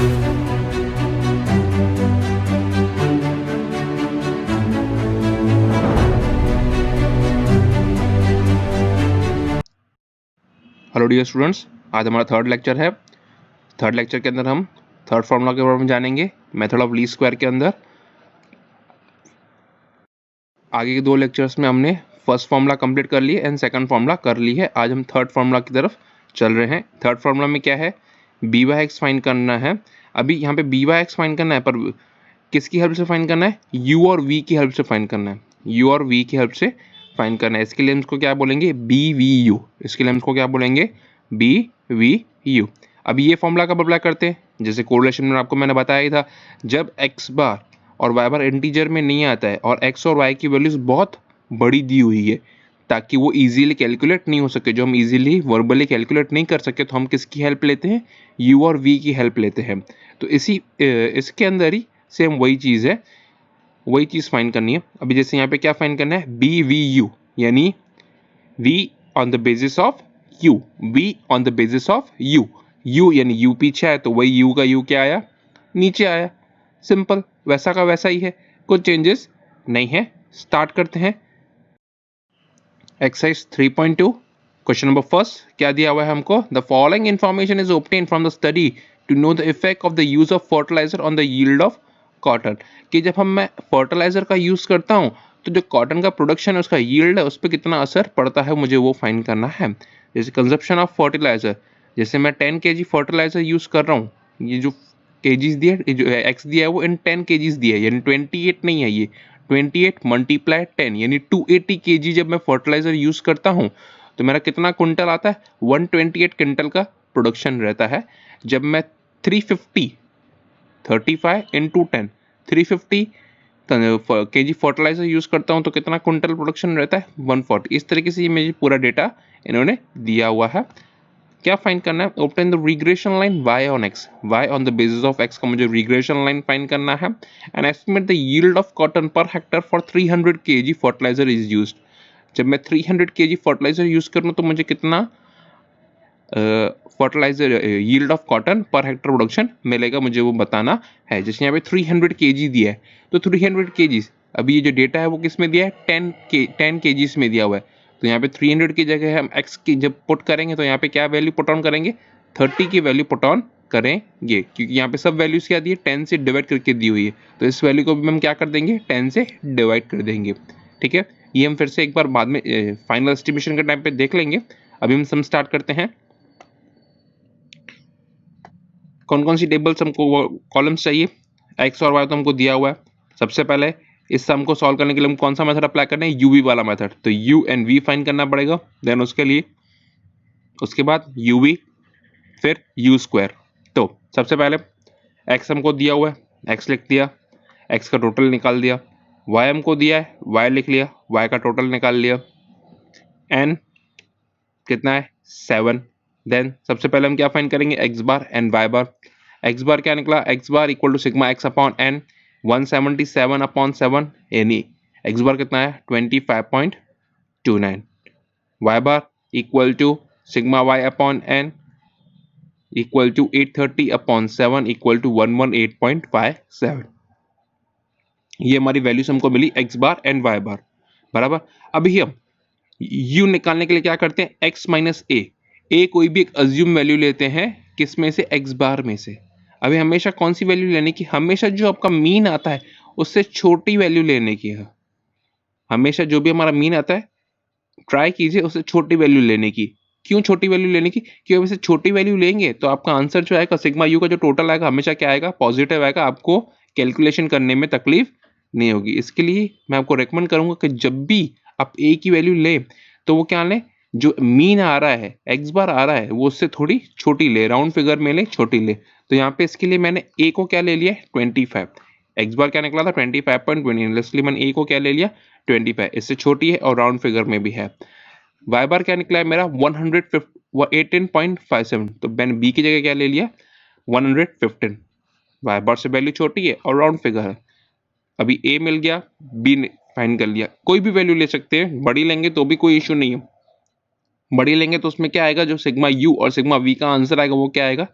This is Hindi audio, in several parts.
हेलो डियर स्टूडेंट्स, आज हमारा थर्ड लेक्चर है। थर्ड लेक्चर के अंदर हम थर्ड फार्मूला के बारे में जानेंगे, मेथड ऑफ लीस्ट स्क्वायर के अंदर। आगे के दो लेक्चर्स में हमने फर्स्ट फार्मूला कंप्लीट कर ली एंड सेकंड फार्मूला कर ली है। आज हम थर्ड फार्मूला की तरफ चल रहे हैं। थर्ड फार्मूला में क्या है, बी वाई एक्स फाइंड करना है। अभी यहाँ पे बी वाई एक्स फाइंड करना है, पर किसकी हेल्प से फाइंड करना है? यू और वी की हेल्प से फाइंड करना है। यू और वी की हेल्प से फाइंड करना है। इसके लिए हम इसको क्या बोलेंगे? B V U. इसके लिए हम इसको क्या बोलेंगे? B V U. अभी ये फॉर्मूला कब अप्लाई करते हैं? जैसे कोरिलेशन में आपको मैंने बताया ही था, जब एक्स बार और वाई बार इंटीजर में नहीं आता है और एक्स और वाई की वैल्यूज बहुत बड़ी दी हुई है, ताकि वो इजीली कैलकुलेट नहीं हो सके, जो हम इजीली वर्बली कैलकुलेट नहीं कर सके, तो हम किसकी हेल्प लेते हैं? यू और वी की हेल्प लेते हैं। तो इसके अंदर ही सेम वही चीज़ है, वही चीज़ फाइंड करनी है। अभी जैसे यहाँ पे क्या फाइंड करना है? बी वी यू, यानी V on the basis of U, V on the basis of U. U यानी यू पीछे है तो वही यू का यू क्या आया? नीचे आया। सिंपल, वैसा का वैसा ही है, कुछ चेंजेस नहीं है। स्टार्ट करते हैं। एक्सरसाइज 3.2 क्वेश्चन नंबर फर्स्ट क्या दिया हुआ है हमको? The following information is obtain from the study to know the effect of the use of fertiliser on the yield of cotton. कि जब मैं फर्टिलाइजर का यूज करता हूँ तो जो कॉटन का प्रोडक्शन है, उसका यील्ड है, उस पर कितना असर पड़ता है, मुझे वो फाइंड करना है। जैसे कंजप्शन ऑफ फर्टिलाइजर, जैसे मैं 10 kg फर्टिलाइजर यूज कर रहा हूँ, ये जो केजीज दिया, जो एक्स दिया है वो इन 10 केजीज दिया है, यानी 28 नहीं है, ये 28 मल्टीप्लाई 10 यानी 280 kg जब मैं फर्टिलाइजर यूज करता हूँ तो मेरा कितना कुंटल आता है? 128 क्विंटल का प्रोडक्शन रहता है। जब मैं 350 35 इंटू 10 350 kg फर्टिलाइजर यूज करता हूँ तो कितना कुंटल प्रोडक्शन रहता है? 140। इस तरीके से ये मुझे पूरा डेटा इन्होंने दिया हुआ है। क्या फाइंड करना है? Obtain the regression line y on x, y on the basis of x का मुझे रिग्रेशन लाइन फाइंड करना है। And estimate the yield of cotton per hectare for 300 kg fertiliser is used. जब मैं 300 kg फर्टिलाइजर यूज करूँ तो मुझे कितना fertiliser yield of cotton per hectare production मिलेगा, मुझे वो बताना है। जैसे यहाँ पे 300 kg दिया है तो 300 kg, अभी ये जो डेटा है वो किस में दिया है? 10 kgs में दिया हुआ है। तो यहाँ पे 300 की जगह हम x की जब पुट करेंगे तो यहाँ पे क्या वैल्यू पुट ऑन करेंगे? 30 की वैल्यू पुट ऑन करेंगे, क्योंकि यहाँ पे सब वैल्यूज क्या दी है? 10 से डिवाइड करके दी हुई है। तो इस वैल्यू को भी हम क्या कर देंगे? 10 से डिवाइड कर देंगे। ठीक है, ये हम फिर से एक बार बाद में फाइनल एस्टिमेशन के टाइम पे देख लेंगे। अभी हम सम स्टार्ट करते हैं। कौन कौन सी टेबल्स हमको कॉलम्स चाहिए? एक्स और वाई तो हमको दिया हुआ है। सबसे पहले इस सम को सॉल्व करने के लिए हम कौन सा मेथड अप्लाई करना है? यूवी वाला मेथड। तो यू एंड वी फाइंड करना पड़ेगा। देन उसके लिए उसके बाद यूवी, फिर यू स्क्वायर। तो सबसे पहले एक्स हमको दिया हुआ है, एक्स लिख दिया, एक्स का टोटल निकाल दिया। वाई हमको दिया है, वाई लिख लिया, वाई का टोटल निकाल लिया। एन कितना है? 7। देन सबसे पहले हम क्या फाइंड करेंगे? X bar and y bar. X bar क्या निकला? X bar equal to sigma x upon n, 177 upon 7, यानी एक्स बार कितना है? 25.29। Y bar equal to sigma Y upon n equal to 830 upon 7 equal to 118.57। ये हमारी वैल्यूज हमको मिली x bar and y bar, बराबर। अभी हम यू निकालने के लिए क्या करते हैं? एक्स माइनस ए कोई भी एक अज्यूम वैल्यू लेते हैं, किस में से? एक्स बार में से। अभी हमेशा कौन सी वैल्यू लेने की? हमेशा जो आपका मीन आता है उससे छोटी वैल्यू लेने की है। हमेशा जो भी हमारा मीन आता है ट्राई कीजिए उससे छोटी वैल्यू लेने की। क्यों छोटी वैल्यू लेने की? क्योंकि वैसे छोटी वैल्यू लेंगे तो आपका आंसर जो आएगा सिग्मा यू का जो टोटल आएगा हमेशा क्या आएगा? पॉजिटिव आएगा। आपको कैलकुलेशन करने में तकलीफ नहीं होगी। इसके लिए मैं आपको रेकमेंड करूंगा कि जब भी आप ए की वैल्यू लें तो वो क्या लें? जो मीन आ रहा है, एक्स बार आ रहा है, वो उससे थोड़ी छोटी ले, राउंड फिगर में ले, छोटी ले। तो यहाँ पे इसके लिए मैंने ए को क्या ले लिया? 25। एक्स बार क्या निकला था? 25.20। इसलिए मैंने ए को क्या ले लिया? 25। इससे छोटी है और राउंड फिगर में भी है। वाई बार क्या निकला है मेरा? 18.57। तो मैंने बी की जगह क्या ले लिया? 115। वाई बार से वैल्यू छोटी है और राउंड फिगर है। अभी ए मिल गया, बी फाइंड कर लिया। कोई भी वैल्यू ले सकते हैं, बड़ी लेंगे तो भी कोई इशू नहीं है। बड़ी लेंगे तो उसमें क्या आएगा? जो सिग्मा यू और सिग्मा वी का आंसर आएगा वो क्या आएगा?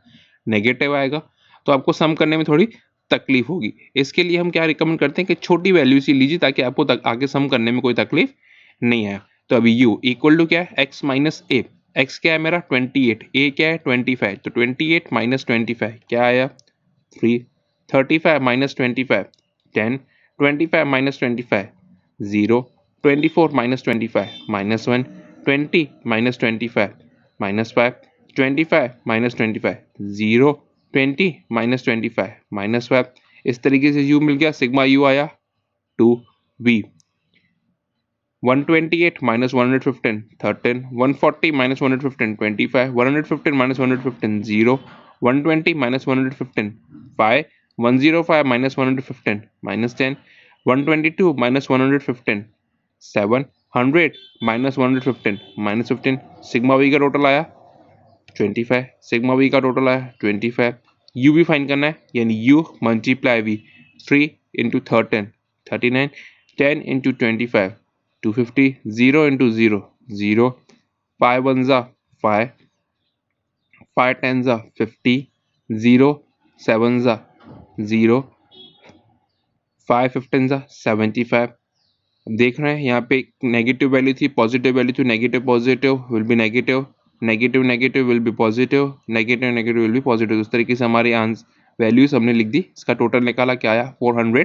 नेगेटिव आएगा। तो आपको सम करने में थोड़ी तकलीफ होगी। इसके लिए हम क्या रिकमेंड करते हैं कि छोटी वैल्यूज ही लीजिए ताकि आपको आगे सम करने में कोई तकलीफ नहीं आए। तो अभी u इक्वल टू क्या है, x माइनस ए। x क्या है मेरा 28, a क्या है 25, तो 28 माइनस 25 क्या आया 3, 35 minus 25 10, 25 minus 25 0, 24 minus 25 minus 1, 20 minus 25 minus 5, 25 minus 25 0, 20 minus 25 minus 5। इस तरीके से u मिल गया, सिग्मा u आया 2v। 128 minus 115 13, 140 minus 115 25, 115 minus 115 0, 120 minus 115 5, 105 minus 115 minus 10, 122 minus 115 7, 100 minus 115 minus 15। Sigma v का टोटल आया 25, सिग्मा v का टोटल आया 25। u भी फाइंड करना है, यानी u multiply v 3 into 13 39, 10 into 25 250, 0 into 0 0, 5 ones are 5, 5 tens are 50, 0 sevens are 0, 5 15s are 75। देख रहे हैं यहाँ पे नेगेटिव वैल्यू थी, पॉजिटिव वैल्यू थी, negative positive will be negative, negative negative will be positive, negative negative will be positive. उस तरीके से हमारी आंसर वैल्यूज हमने लिख दी। इसका टोटल निकाला, क्या आया 409।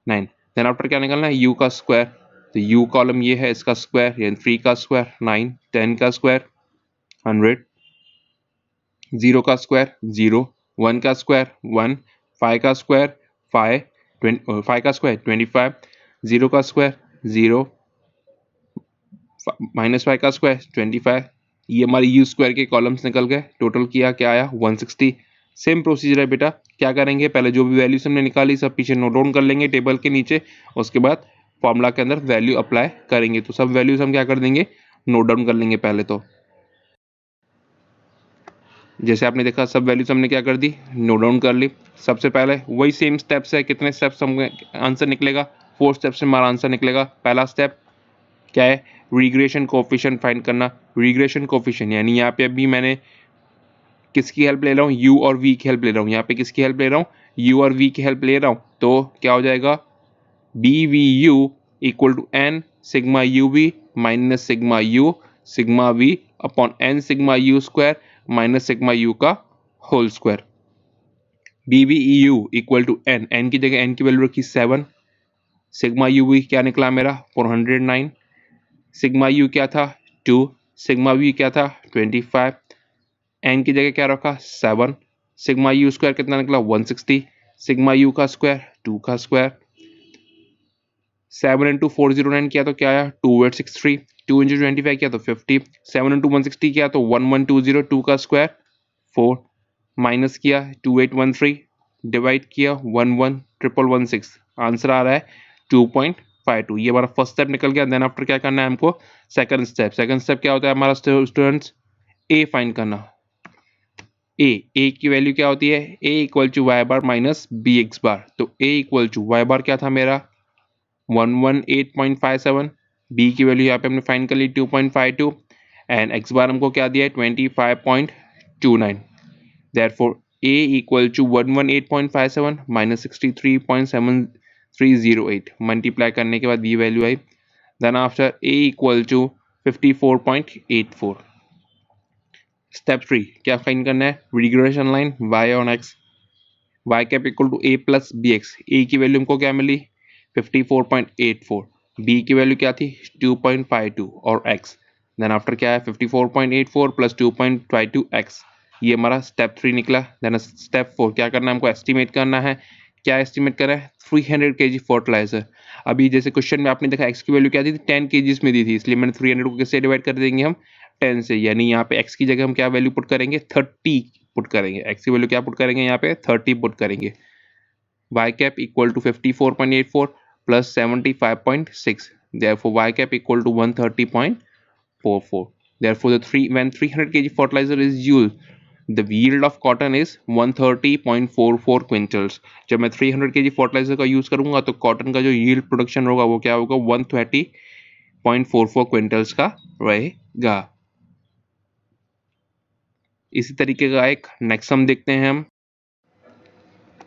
देन आफ्टर क्या निकालना है, u का स्क्वायर। तो u कॉलम ये है, इसका स्क्वायर यानी 3 का स्क्वायर 9, 10 का स्क्वायर 100, 0 का स्क्वायर 0, 1 का स्क्वायर 1, 5 का स्क्वायर 5, 5 का स्क्वायर 25, 0 का स्क्वायर 0, माइनस 5 का स्क्वायर 25। ये हमारी यू स्क्वायर के कॉलम्स निकल गए। टोटल किया, क्या आया 160। सेम प्रोसीजर है बेटा, क्या करेंगे, पहले जो भी वैल्यूज हमने निकाली सब पीछे नोट डाउन कर लेंगे टेबल के नीचे, उसके बाद फॉर्मूला के अंदर वैल्यू अप्लाई करेंगे। तो सब वैल्यूज हम क्या कर देंगे, नोट डाउन कर लेंगे पहले। तो जैसे आपने देखा सब वैल्यूज हमने क्या कर दी, नोट डाउन कर ली। सबसे पहले वही सेम स्टेप्स है, कितने स्टेप्स हम आंसर निकलेगा, 4 स्टेप्स में हमारा आंसर निकलेगा। पहला स्टेप क्या है, रिग्रेशन कोफिशिएंट फाइंड करना। रिग्रेशन कोफिशिएंट यानी यहाँ पे अभी मैंने किसकी हेल्प ले रहा हूँ, u और v की हेल्प ले रहा हूँ। यहाँ पे किसकी हेल्प ले रहा हूँ, u और v की हेल्प ले रहा हूँ। तो क्या हो जाएगा, bvu equal to n sigma uv minus sigma u sigma v upon n sigma u square minus sigma u का whole square. bvu equal to n की जगह n की वैल्यू रखी 7, सिग्मा uv क्या निकला मेरा 409, सिग्मा u क्या था 2, सिग्मा v क्या था 25, एन की जगह क्या रखा 7, सिग्मा यू स्क्वायर कितना निकला 160, सिग्मा यू का स्क्वायर 2 का स्क्वायर। 7 इंटू 409 किया तो क्या आया 2863, 2 इंटू 25 किया तो 50, 7 इंटू 160 किया तो 1120, 2 का स्क्वायर 4, माइनस किया 2813, डिवाइड किया 11116, आंसर आ रहा है 2.52। ये हमारा फर्स्ट स्टेप निकल गया। देन आफ्टर क्या करना है हमको, सेकंड स्टेप। सेकंड स्टेप क्या होता है हमारा स्टूडेंट्स, ए फाइंड करना। ए की वैल्यू क्या होती है, a equal to y bar minus b x bar. तो a equal to y bar क्या था मेरा 118.57, बी की वैल्यू यहाँ पे हमने फाइंड कर ली 2.52 एंड एक्स बार हमको क्या दिया है 25.29। Therefore a equal to 118.57 minus 63.7308 multiply करने के बाद बी वैल्यू आई। Then after a equal to 54.84। Step 3 क्या फाइंड करना है, regression line y on x, y cap equal to a plus B x. A की वैल्यू हमको क्या मिली 54.84, b की वैल्यू क्या थी 2.52 और x। देन आफ्टर क्या है 54.84 प्लस 2.52 x, ये हमारा स्टेप 3 निकला। देन स्टेप 4 क्या करना है हमको, एस्टिमेट करना है। क्या एस्टिमेट करें 300 kg फर्टिलाइजर। अभी जैसे क्वेश्चन में आपने देखा x की वैल्यू क्या दी थी 10 kg में दी थी, इसलिए मैंने 300 को किससे डिवाइड कर देंगे हम 10 से, यानी यहाँ पे x की जगह हम क्या वैल्यू पुट करेंगे 30 पुट करेंगे। x की वैल्यू क्या पुट करेंगे यहाँ पे 30 पुट करेंगे। y cap equal to 54.84 plus 75.6, therefore y cap equal to 130.44। therefore when 300 kg fertilizer is used, the yield of cotton is 130.44 quintals. जब मैं 300 kg फर्टिलाइजर का यूज करूंगा तो कॉटन का जो यील्ड प्रोडक्शन होगा वो क्या होगा 130.44 क्विंटल्स का रहेगा। इसी तरीके का एक नेक्स्ट हम देखते हैं हम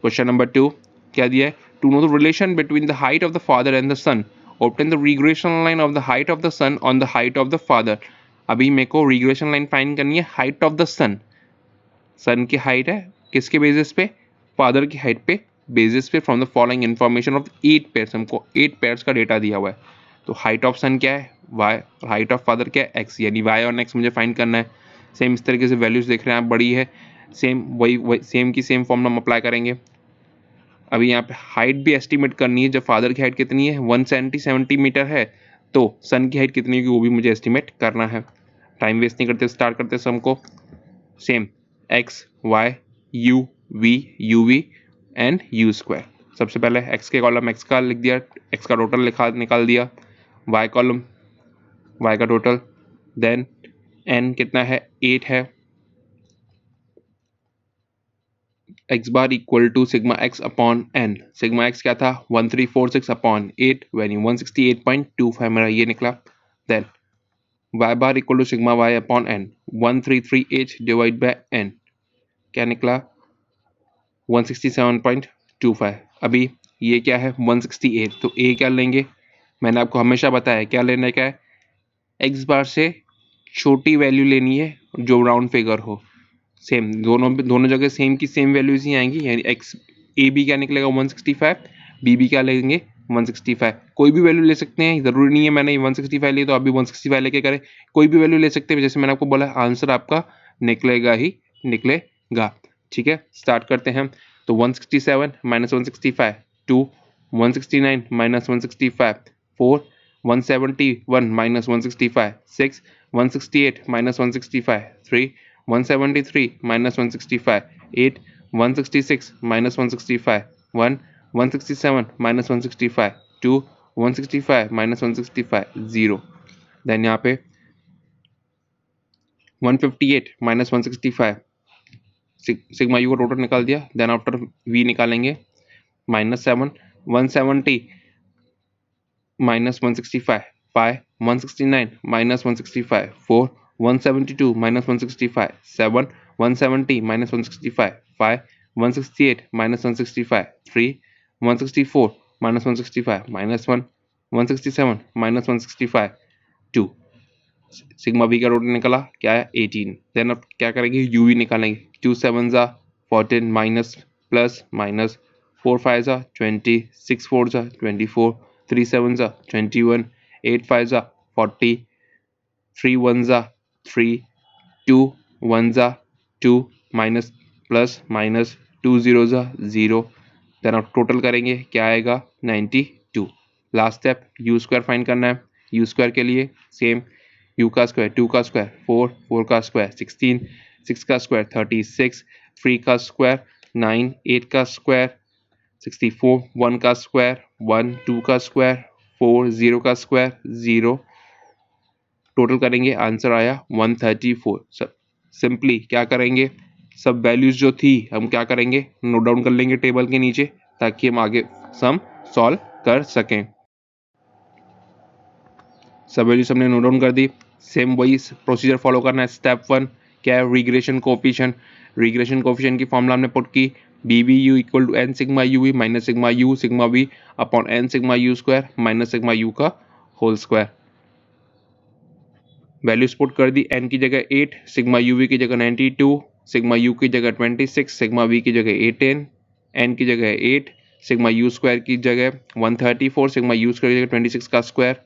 क्वेश्चन नंबर 2 क्या दिया है, to know the relation between the height of the father and the son, obtain the regression line of the height of the son on the height of the father. अभी मेरे को रिग्रेशन लाइन फाइंड करनी है height of the son, son की हाइट है किसके बेसिस पे, फादर की हाइट पे बेसिस पे, from the following information of 8 pairs, हमको 8 पेयर्स का डेटा दिया हुआ है। तो हाइट ऑफ सन क्या है वाई, हाइट ऑफ फादर क्या है एक्स, यानी वाई और एक्स मुझे फाइंड करना है। सेम इस तरीके से वैल्यूज देख रहे हैं आप, बड़ी है सेम, वही सेम की सेम फॉर्मूला हम अप्लाई करेंगे। अभी यहाँ पे हाइट भी एस्टिमेट करनी है, जब फादर की हाइट कितनी है 170 सेंटीमीटर है, तो सन की हाइट कितनी होगी वो भी मुझे एस्टिमेट करना है। टाइम वेस्ट नहीं करते, स्टार्ट करते सम को। Same X Y U V and U square. सबसे पहले एक्स के कॉलम एक्स का लिख दिया, एक्स का टोटल निकाल दिया, वाई कॉलम वाई का टोटल, देन एन कितना है 8 है, X bar equal to sigma x upon N, sigma X क्या था 1346 अपॉन 8, वैल्यू 168.25 मेरा ये निकला। Then Y bar equal to sigma Y upon N 133h divide by N, क्या निकला 167.25। अभी ये क्या है 168, तो ए क्या लेंगे, मैंने आपको हमेशा बताया क्या लेने का है, एक्स बार से छोटी वैल्यू लेनी है जो राउंड फिगर हो। सेम दोनों जगह सेम की सेम वैल्यूज ही आएंगी, यानी एक्स ए बी क्या निकलेगा 165, बी बी क्या लेंगे 165। कोई भी वैल्यू ले सकते हैं, ज़रूरी नहीं है मैंने 165 लिया तो आप भी 165 लेके करें, कोई भी वैल्यू ले सकते हैं, जैसे मैंने आपको बोला आंसर आपका निकलेगा ही निकलेगा। ठीक है, स्टार्ट करते हैं। तो 167 minus 165 2, 169 minus 165 4, 171 minus 165 6, 168 minus 165 3, 173 minus 165 8, 166 minus 165 1, 167 minus 165 2, 165 minus 165 0। Then यहाँ पे 158 minus 165, सिग्मा यू का टोटल निकाल दिया, देन आफ्टर वी निकालेंगे -7, 170 minus 165 5, 169 minus 165 4, 172 minus 165 7, 170 minus 165 5, 168 minus 165 3, 164 minus 165 minus 1, 167 minus 165 2। Sigma B का टोटल निकला क्या है 18। देन अब क्या करेंगे यू वी निकालेंगे, 2 7 जा 14 माइनस प्लस माइनस 4 5 जा 20, 6 4 जा 24, 3 7 जा 21, 8 5 जा 40, 3 1 जा 3, 2 1 जा 2 माइनस प्लस माइनस 2 0 जा 0। देन अब टोटल करेंगे क्या आएगा 92। Last step you square find करना है, यू स्क्वायर के लिए सेम, यू का स्क्वायर 2 का स्क्वायर 4, 4 का स्क्वायर 16, 6 का स्क्वायर 36, 3 का स्क्वायर 9, 8 का स्क्वायर 64, 1 का स्क्वायर 1, 2 का स्क्वायर 4, 0 का स्क्वायर 0। टोटल करेंगे आंसर आया 134। सिंपली क्या करेंगे, सब वैल्यूज जो थी हम क्या करेंगे नोट डाउन कर लेंगे टेबल के नीचे, ताकि हम आगे सम सॉल्व कर सकें। सब वैल्यूज हमने नोट डाउन कर दी। सेम वही प्रोसीजर फॉलो करना है। स्टेप 1 क्या है, रिग्रेशन कोफिशिएंट। रिग्रेशन कोफिशिएंट की फॉर्मूला हमने पुट की, B V U equal to N sigma U V minus sigma U sigma V upon N sigma U square minus sigma U का होल स्क्वायर। वैल्यूज पुट कर दी, एन की जगह 8, सिग्मा यू वी की जगह 92, सिग्मा यू की जगह 26, सिग्मा वी की जगह 18, एन की जगह 8, सिग्मा यू स्क्वायर की जगह 134, सिग्मा यू स्क्वायर की जगह 26 का स्क्वायर।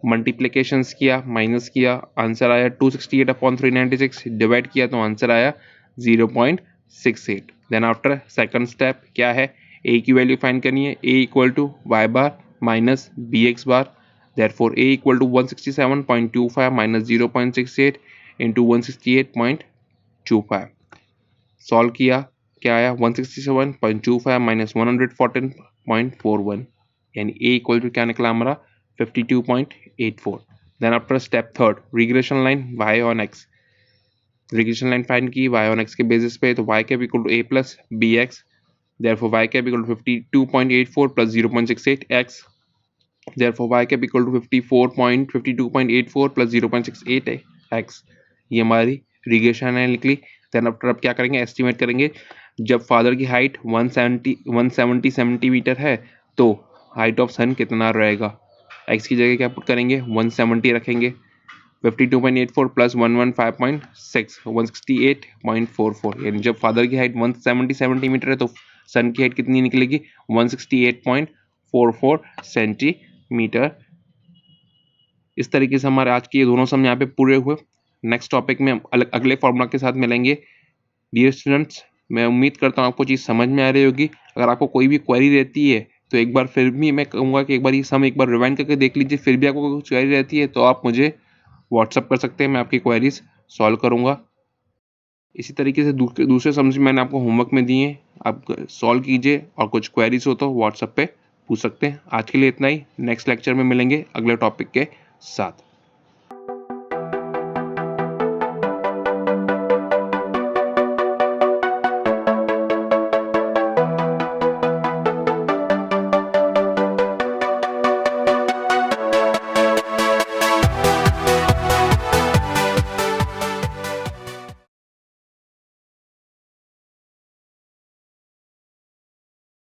मल्टीप्लीकेशंस किया, माइनस किया, आंसर आया 268 अपॉन 396, डिवाइड किया तो आंसर आया 0.68। देन आफ्टर सेकंड स्टेप क्या है, ए की वैल्यू फाइंड करनी है, a equal to y bar minus b x bar, therefore a equal to 167.25 minus 0.68 into 168.25। Solve किया क्या आया 167.25 माइनस 114.41, यानी a इक्वल टू क्या निकला हमारा 52.84। Then after step third, regression line y on x, regression line find की y ऑन x के बेसिस पे, तो y cap equal to a plus B X, therefore y cap equal to 52.84 plus 0.68 x, therefore y cap equal to 52.84 plus 0.68 x। ये हमारी रिग्रेशन है निकली। देन आफ्टर अब क्या करेंगे, एस्टिमेट करेंगे जब फादर की हाइट 170 सेंटीमीटर है तो हाइट ऑफ सन कितना रहेगा। एक्स की जगह क्या पुट करेंगे, 170 रखेंगे, 52.84 प्लस 115.6 168.44, यानी जब फादर की हाइट 170 सेंटीमीटर है तो सन की हाइट कितनी निकलेगी, 168.44 सेंटीमीटर। इस तरीके से हमारे आज के ये दोनों सम यहाँ पे पूरे हुए। नेक्स्ट टॉपिक में अगले फॉर्मूला के साथ मिलेंगे। डियर स्टूडेंट्स, मैं उम्मीद करता हूँ आपको चीज़ समझ में आ रही होगी। अगर आपको कोई भी क्वेरी रहती है तो एक बार फिर भी मैं कहूँगा कि एक बार ये सम एक बार रिवाइंड करके देख लीजिए। फिर भी आपको कुछ क्वेरी रहती है तो आप मुझे व्हाट्सअप कर सकते हैं, मैं आपकी क्वेरीज सॉल्व करूँगा। इसी तरीके से दूसरे सम्स मैंने आपको होमवर्क में दिए हैं, आप सॉल्व कीजिए और कुछ क्वेरीज हो तो व्हाट्सएप पे पूछ सकते हैं। आज के लिए इतना ही, नेक्स्ट लेक्चर में मिलेंगे अगले टॉपिक के साथ।